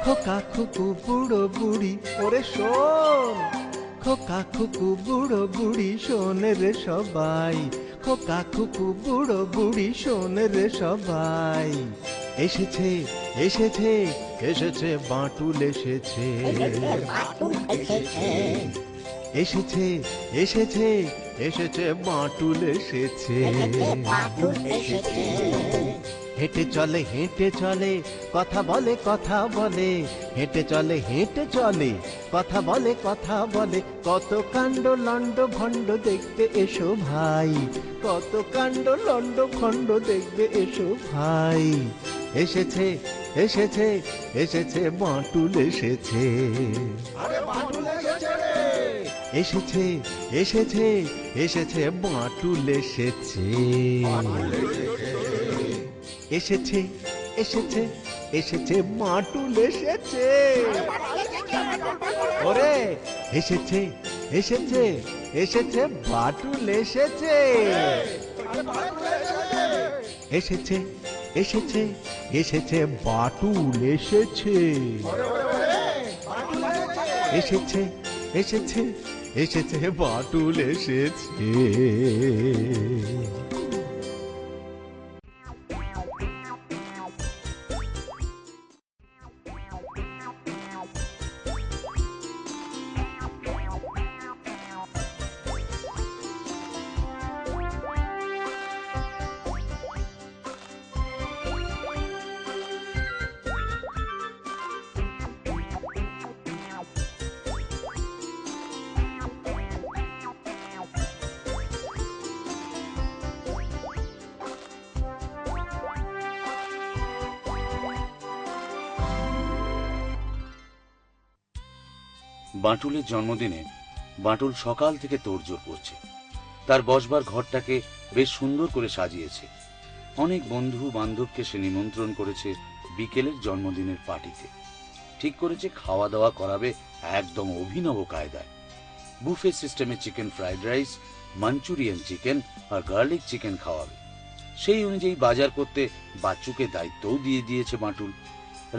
খোকা খুকু বুড়ো বুড়ি ওরে শোন, খোকা খুকু বুড়ো বুড়ি শোন রে সবাই, খোকা খুকু বুড়ো বুড়ি শোন রে সবাই। এসেছে এসেছে এসেছে বাঁটুল এসেছে, এসেছে এসেছে এসেছে বাঁটুল এসেছে। হেঁটে চলে হেঁটে চলে কথা বলে কথা বলে, হেঁটে চলে হেঁটে চলে কথা বলে কথা বলে। কত কাণ্ড লণ্ড ভণ্ড দেখবে এসো ভাই, কত কাণ্ড লণ্ড ভণ্ড দেখবে এসো ভাই। এসেছে এসেছে এসেছে বাঁটুল এসেছে, এসেছে এসেছে এসেছে বাঁটুল এসেছে, এসেছে এসেছে এসেছে বাঁটুল এসেছে। ওরে এসেছে এসেছে এসেছে বাঁটুল এসেছে, এসেছে এসেছে এসেছে বাঁটুল এসেছে, এসেছে এসেছে এসেছে বাঁটুল এসেছে। বাঁটুলের জন্মদিনে বাঁটুল সকাল থেকে তোড়জোড় করছে। তার বসবার ঘরটাকে বেশ সুন্দর করে সাজিয়েছে। অনেক বন্ধু বান্ধবকে সে নিমন্ত্রণ করেছে বিকেলের জন্মদিনের পার্টিতে। ঠিক করেছে খাওয়া দাওয়া করাবে একদম অভিনব কায়দায়। বুফে সিস্টেমে chicken fried rice, Manchurian chicken আর গার্লিক চিকেন খাওয়াবে। সেই অনুযায়ী বাজার করতে বাচ্চুকে দায়িত্বও দিয়ে দিয়েছে বাঁটুল।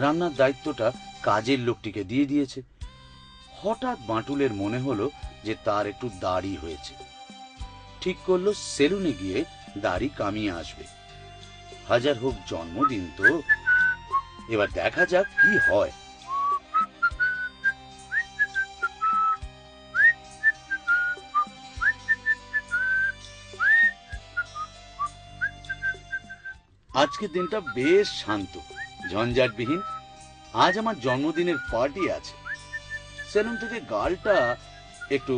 রান্নার দায়িত্বটা কাজের লোকটিকে দিয়ে দিয়েছে। হঠাৎ বাঁটুলের মনে হলো যে তার একটু দাড়ি হয়েছে। ঠিক করলো সেলুনে গিয়ে দাড়ি কামিয়ে আসবে। হাজার হোক জন্মদিন তো, এবার দেখা যাক কি হয়। আজকের দিনটা বেশ শান্ত, ঝঞ্ঝাটবিহীন। আজ আমার জন্মদিনের পার্টি আছে। সেলুন থেকে গালটা একটু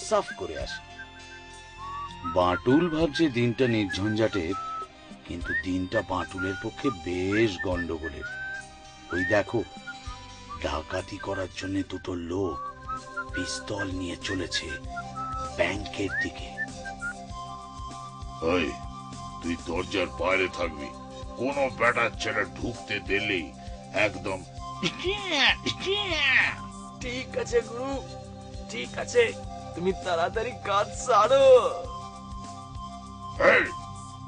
সাফ করে আসে। বাঁটুল ভাবছে দিনটা নির্ঝঞ্ঝাটের, কিন্তু দিনটা বাঁটুলের পক্ষে বেশ গন্ডগোলের। ওই দেখো, ডাকাতি করার জন্য দুটো লোক পিস্তল নিয়ে চলেছে ব্যাংকের দিকে। ওই, তুই দরজার বাইরে থাকবি। কোনো বেটার ছেলে ঢুকতে দিলেই একদম ঠিক আছে গুরু, ঠিক আছে, তুমি তাড়াতাড়ি কাজ সারো।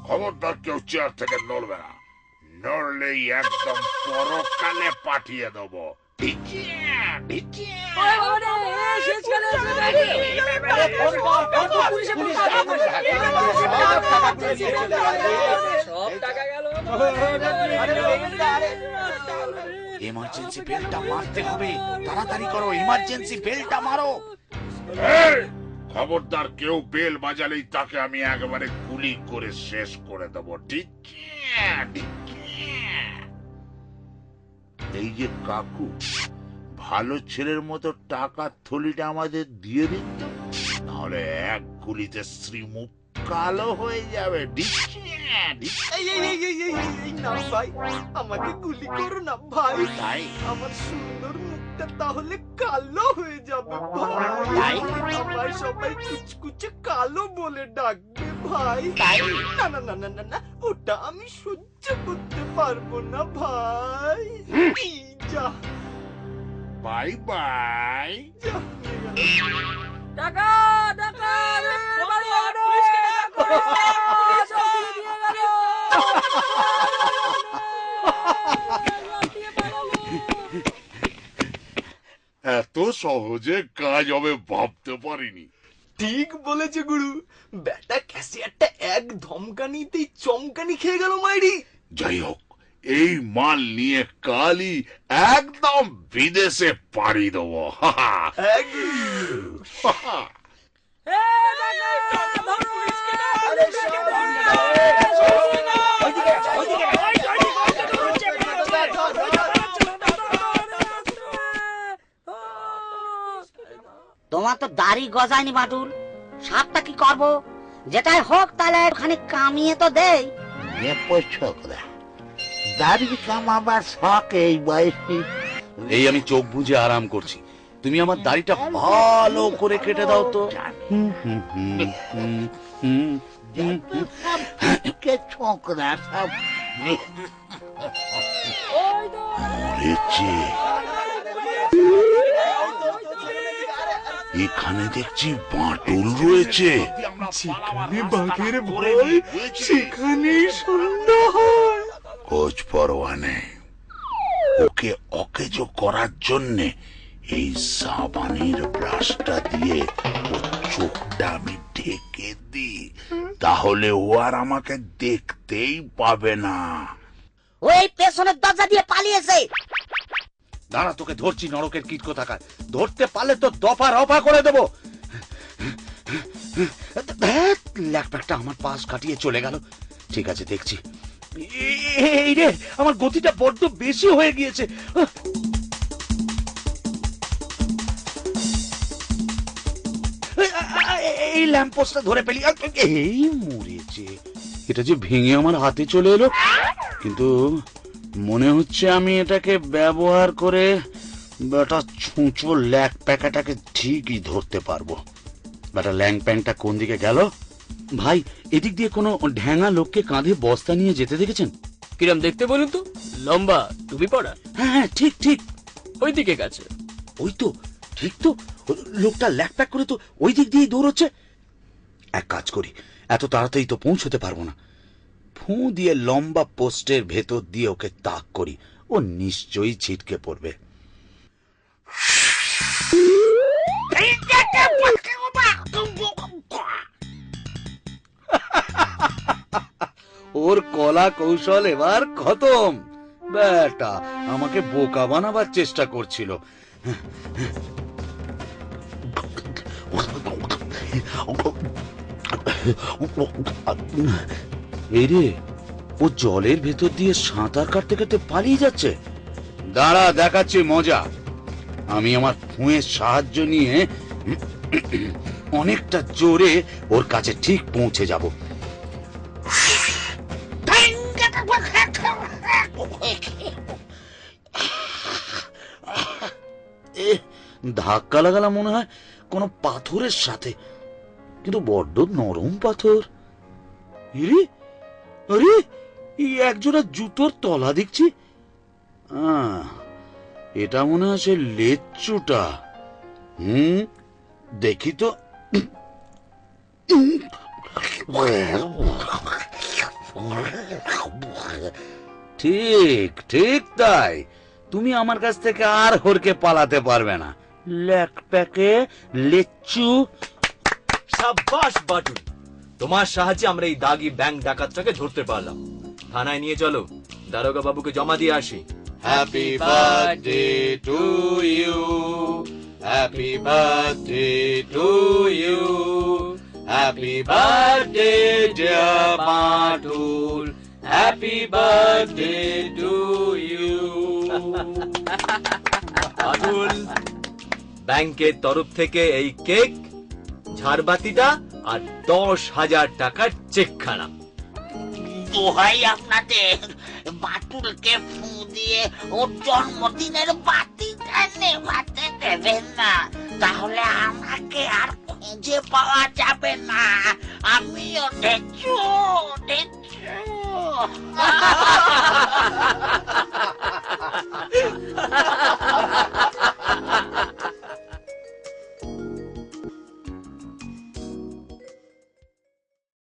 খবরদার কেউ চেয়ার থেকে নড়বে না, নড়লেই একদম পরকালে পাঠিয়ে দেবো। ইমার্জেন্সি বেলটা মারতে হবে, তাড়াতাড়ি করো, ইমার্জেন্সি বেলটা মারো। খবরদার কেউ বেল বাজালেই তাকে আমি একেবারে গুলি করে শেষ করে দেবো। ঠিক এই যে কাকু, ভালো ছেলের মতো টাকার থলিটা আমাদের দিয়ে দিন, নাহলে এক গুলিতে শ্রীমুখ কালো হয়ে যাবে। না ভাই, আমাকে গুলি করো না ভাই, তাই আমার সুন্দর মুখটা তাহলে কালো হয়ে যাবে ভাই। আমার সবাই কুচকুচে কালো বলে ডাকবে ভাই। না না না না না না, ওটা আমি সহ্য করতে পারবো না ভাই। যা, বাই বাই। টাকা টাকা এত সহজে কাজ হবে ভাবতে পারিনি। ঠিক বলেছে গুরু, বেটা ক্যাশিয়ারটা এক ধমকানিতেই চমকানি খেয়ে গেল মাইরি। যাই হোক, এই মাল নিয়ে কালই একদম বিদেশে পাড়ি দেবো। হ্যাঁ গুরু। তোমার তো দাড়ি গজায়নি বাটুল, সাপটা কি করবো? যেটাই হোক তাহলে ওখানে কামিয়ে তো দেই। ছোকরা, দাড়ি কামাবার শখ এই বয়সী। এই আমি চোখ বুজে আরাম করছি, তুমি আমার দাড়িটা ভালো করে কেটে দাও তো। ছোকরা সব মরেছে। এখানে দেখছি বাঁটুল রয়েছে। যেখানে বাঘের ভয় সেখানে সন্ধ্যা হয়। খোঁজ পরোয়া নেই, ওকে অকেজো করার জন্যে এই সাবানের ব্রাশটা দিয়ে ওর চোখটা আমি ঢেকে দিই, তাহলে ও আর আমাকে দেখতেই পাবে না। ওই পেছনের দরজা দিয়ে পালিয়েছে। দাঁড়া, তোকে ধরছি নরকের কীট কোথাকার। ধরতে পারলে তো দফা রফা করে দেবো। ল্যাপটপটা আমার পাশ কাটিয়ে চলে গেল। ঠিক আছে, দেখছি। এই রে, আমার গতিটা বড্ড বেশি হয়ে গিয়েছে। এই ল্যাম্পপোস্টটা ধরে পেলি, এই মরেছে। এটা যে ভেঙে আমার হাতে চলে এলো, কিন্তু মনে হচ্ছে আমি এটাকে ব্যবহার করে বেটা ছুঁচো ল্যাক প্যাকাটাকে ঠিকই ধরতে পারবো। বেটা ল্যাং প্যাংটা কোন দিকে গেল? ভাই, এদিক দিয়ে কোনো ঢ্যাঙা লোককে কাঁধে বস্তা নিয়ে যেতে দেখেছেন? কিরম দেখতে বলুন তো? লম্বা, টুপি পড়া? হ্যাঁ হ্যাঁ, ঠিক ঠিক, ওই দিকে গেছে। ওই তো, ঠিক তো। লোকটা ল্যাক প্যাক করে তো ওই দিক দিয়েই দৌড়চ্ছে। এক কাজ করি, এত তাড়াতাড়ি তো পৌঁছতে পারবো না। ফু দিয়ে লম্বা পোস্টের ভেতর দিয়ে ওকে তাক করি, ও নিশ্চয়ই ছিটকে পড়বে। ওর কলা কৌশল এবার খতম। বেটা আমাকে বোকা বানাবার চেষ্টা করছিল। এই রে, ও জলের ভেতর দিয়ে সাঁতার কাটতে কাটতে পালিয়ে যাচ্ছে। দাঁড়া, দেখাচ্ছি মজা। আমি আমার ফুঁয়ের সাহায্য নিয়ে অনেকটা জোরে ওর কাছে ঠিক পৌঁছে যাব। ধাক্কা লাগালাম মনে হয় কোন পাথরের সাথে, কিন্তু বড্ড নরম পাথর। আরে, এই একজোড়া জুতোর তলা দেখছি। এটা মনে হয় সে লেচ্চুটা। দেখি তো। ঠিক ঠিক তাই, তুমি আমার কাছ থেকে আর হরকে পালাতে পারবে না। ল্যাক প্যাকে লেচ্চু। সাব্বাস বাটুল, তোমার সাহায্যে আমরা এই দাগি ব্যাংক ডাকাতটাকে ধরতে পারলাম। থানায় নিয়ে চলো, দারোগা বাবুকে জমা দিয়ে আসি। Happy birthday to you. Happy birthday to you. Happy birthday dear Batul. Happy birthday to you. Batul, ব্যাংকের তরফ থেকে এই কেক, ঝাড়বাতিটা আর 10,000 টাকার চেকখানা। দোহাই আপনাদের, বাটুলকে ফু দিয়ে ওর জন্মদিনের বাতিটা নেভাতে দেবেন না, তাহলে আমাকে আর খুঁজে পাওয়া যাবে না। আমিও দেখছো।